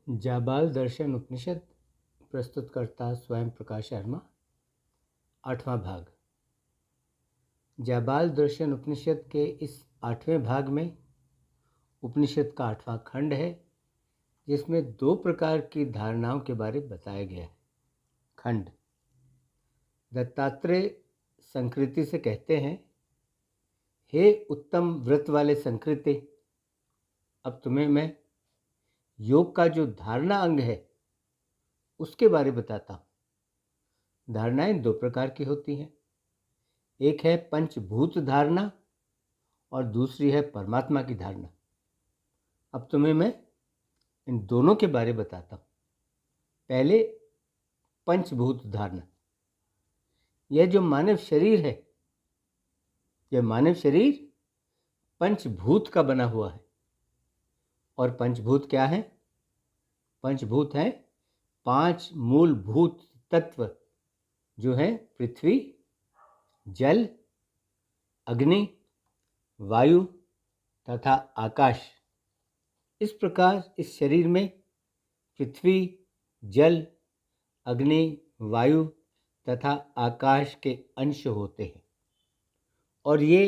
जाबाल दर्शन उपनिषद प्रस्तुत करता स्वयं प्रकाश शर्मा। 8वां भाग। जाबाल दर्शन उपनिषद के इस 8वें भाग में उपनिषद का 8वां खंड है, जिसमें 2 प्रकार की धारणाओं के बारे में बताया गया है। खंड दत्तात्रेय संकृति से कहते हैं, हे उत्तम व्रत वाले संकृति, अब तुम्हें मैं योग का जो धारणा अंग है उसके बारे में बताता हूँ। धारणाएं 2 प्रकार की होती हैं, एक है पंचभूत धारणा और दूसरी है परमात्मा की धारणा। अब तुम्हें मैं इन दोनों के बारे में बताता हूँ। पहले पंचभूत धारणा। यह जो मानव शरीर है, यह मानव शरीर पंचभूत का बना हुआ है। और पंचभूत क्या है? पंचभूत है 5 मूलभूत तत्व, जो है पृथ्वी, जल, अग्नि, वायु तथा आकाश। इस प्रकार इस शरीर में पृथ्वी, जल, अग्नि, वायु तथा आकाश के अंश होते हैं, और ये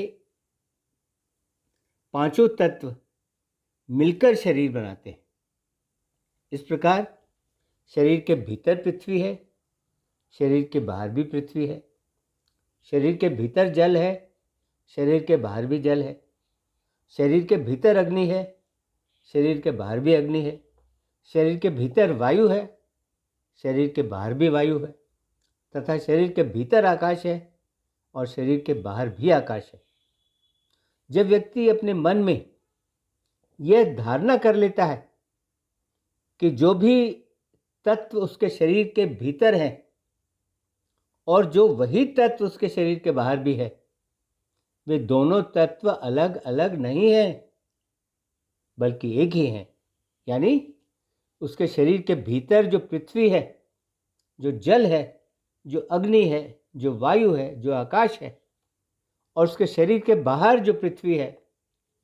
5 तत्व मिलकर शरीर बनाते हैं। इस प्रकार शरीर के भीतर पृथ्वी है, शरीर के बाहर भी पृथ्वी है, शरीर के भीतर जल है, शरीर के बाहर भी जल है, शरीर के भीतर अग्नि है, शरीर के बाहर भी अग्नि है, शरीर के भीतर वायु है, शरीर के बाहर भी वायु है, तथा शरीर के भीतर आकाश है और शरीर के बाहर भी आकाश है। जब व्यक्ति अपने मन में यह धारणा कर लेता है कि जो भी तत्व उसके शरीर के भीतर है और जो वही तत्व उसके शरीर के बाहर भी है, वे दोनों तत्व अलग अलग नहीं हैं, बल्कि एक ही हैं। यानी उसके शरीर के भीतर जो पृथ्वी है, जो जल है, जो अग्नि है, जो वायु है, जो आकाश है, और उसके शरीर के बाहर जो पृथ्वी है,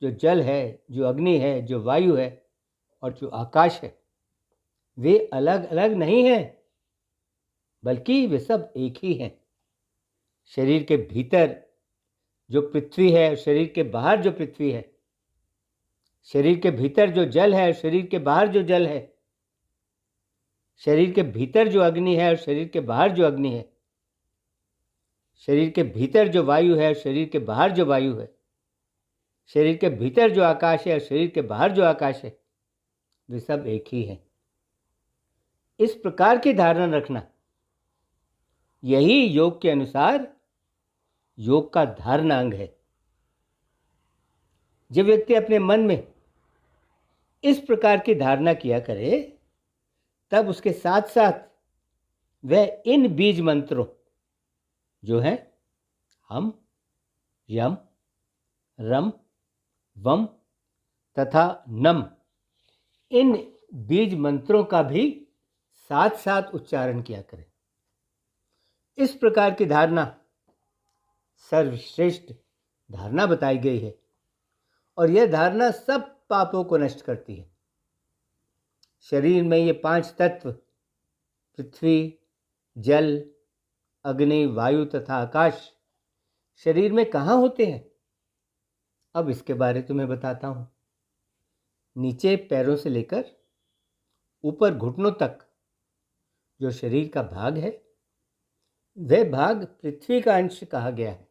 जो जल है, जो अग्नि है, जो वायु है और जो आकाश है, वे अलग अलग नहीं हैं, बल्कि वे सब एक ही हैं। शरीर के भीतर जो पृथ्वी है और शरीर के बाहर जो पृथ्वी है, शरीर के भीतर जो जल है और शरीर के बाहर जो जल है, शरीर के भीतर जो अग्नि है और शरीर के बाहर जो अग्नि है, शरीर के भीतर जो वायु है और शरीर के बाहर जो वायु है, शरीर के भीतर जो आकाश है और शरीर के बाहर जो आकाश है, वे सब एक ही हैं। इस प्रकार की धारणा रखना, यही योग के अनुसार योग का धारणा अंग है। जब व्यक्ति अपने मन में इस प्रकार की धारणा किया करे, तब उसके साथ साथ वह इन बीज मंत्रों, जो हैं हम, यम, रम, वम तथा नम, इन बीज मंत्रों का भी साथ साथ उच्चारण किया करें। इस प्रकार की धारणा सर्वश्रेष्ठ धारणा बताई गई है, और यह धारणा सब पापों को नष्ट करती है। शरीर में ये 5 तत्व पृथ्वी, जल, अग्नि, वायु तथा आकाश शरीर में कहाँ होते हैं? अब इसके बारे तुम्हें बताता हूँ। नीचे पैरों से लेकर ऊपर घुटनों तक जो शरीर का भाग है, वह भाग पृथ्वी का अंश कहा गया है।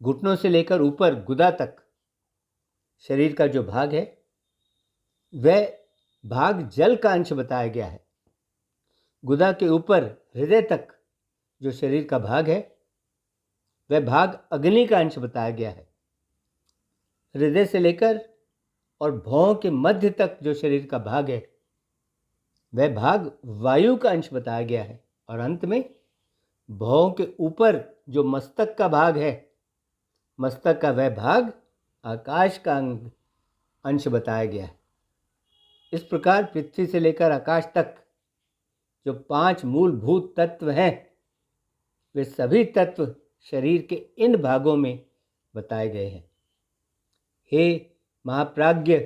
घुटनों से लेकर ऊपर गुदा तक शरीर का जो भाग है, वह भाग जल का अंश बताया गया है। गुदा के ऊपर हृदय तक जो शरीर का भाग है, वह भाग अग्नि का अंश बताया गया है। हृदय से लेकर और भौं के मध्य तक जो शरीर का भाग है, वह भाग वायु का अंश बताया गया है। और अंत में भौं के ऊपर जो मस्तक का भाग है, मस्तक का वह भाग आकाश का अंश बताया गया है। इस प्रकार पृथ्वी से लेकर आकाश तक जो 5 मूलभूत तत्व हैं, वे सभी तत्व शरीर के इन भागों में बताए गए हैं। हे महाप्राज्ञ,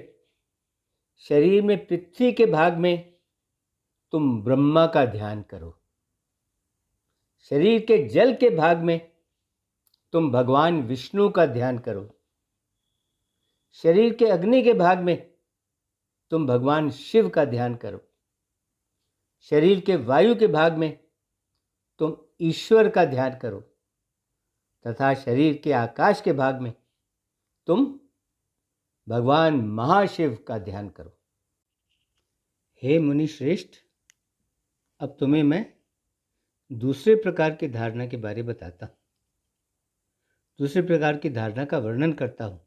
शरीर में पृथ्वी के भाग में तुम ब्रह्मा का ध्यान करो। शरीर के जल के भाग में तुम भगवान विष्णु का ध्यान करो। शरीर के अग्नि के भाग में तुम भगवान शिव का ध्यान करो। शरीर के वायु के भाग में तुम ईश्वर का ध्यान करो तथा शरीर के आकाश के भाग में तुम भगवान महाशिव का ध्यान करो। हे मुनि श्रेष्ठ, अब तुम्हें मैं दूसरे प्रकार की धारणा के बारे बताता हूँ। दूसरे प्रकार की धारणा का वर्णन करता हूँ।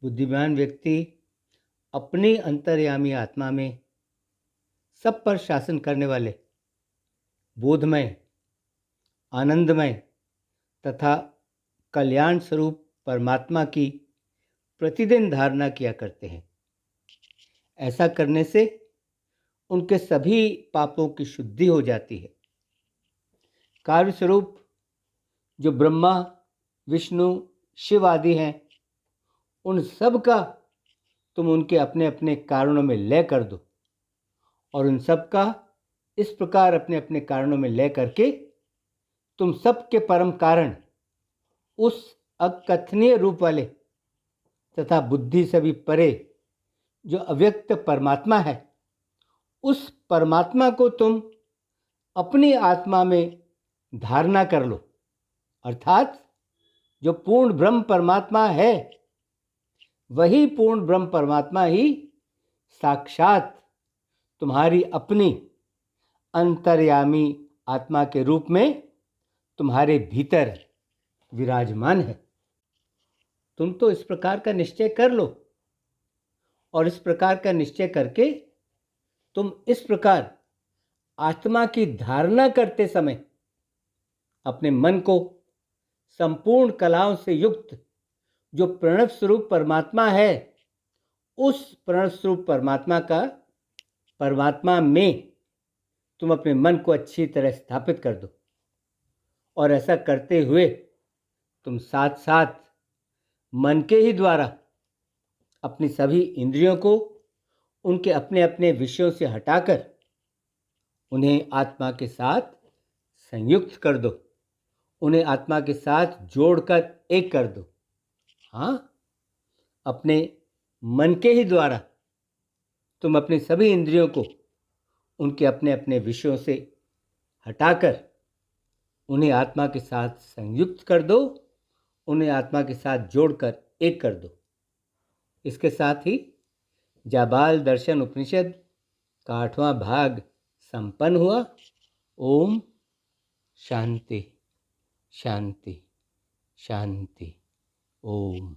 बुद्धिमान व्यक्ति अपनी अंतर्यामी आत्मा में सब पर शासन करने वाले बोधमय, आनंदमय तथा कल्याण स्वरूप परमात्मा की प्रतिदिन धारणा किया करते हैं। ऐसा करने से उनके सभी पापों की शुद्धि हो जाती है। कार्य स्वरूप जो ब्रह्मा, विष्णु, शिव आदि हैं, उन सब का तुम उनके अपने अपने कारणों में लय कर दो और उन सब का इस प्रकार अपने अपने कारणों में लय करके तुम सब के परम कारण, उस अकथनीय रूप वाले तथा बुद्धि से भी परे जो अव्यक्त परमात्मा है, उस परमात्मा को तुम अपनी आत्मा में धारणा कर लो। अर्थात जो पूर्ण ब्रह्म परमात्मा है, वही पूर्ण ब्रह्म परमात्मा ही साक्षात तुम्हारी अपनी अंतर्यामी आत्मा के रूप में तुम्हारे भीतर विराजमान है। तुम तो इस प्रकार का निश्चय कर लो और इस प्रकार का निश्चय करके तुम इस प्रकार आत्मा की धारणा करते समय अपने मन को संपूर्ण कलाओं से युक्त जो प्रणव स्वरूप परमात्मा है, उस प्रणव स्वरूप परमात्मा में तुम अपने मन को अच्छी तरह स्थापित कर दो। और ऐसा करते हुए तुम साथ साथ मन के ही द्वारा अपनी सभी इंद्रियों को उनके अपने अपने विषयों से हटाकर उन्हें आत्मा के साथ संयुक्त कर दो, उन्हें आत्मा के साथ जोड़कर एक कर दो। हाँ, अपने मन के ही द्वारा तुम अपने सभी इंद्रियों को उनके अपने अपने विषयों से हटाकर उन्हें आत्मा के साथ संयुक्त कर दो, उन्हें आत्मा के साथ जोड़कर एक कर दो। इसके साथ ही जाबाल दर्शन उपनिषद का 8वां भाग संपन्न हुआ। ओम शांति शांति शांति। ओम।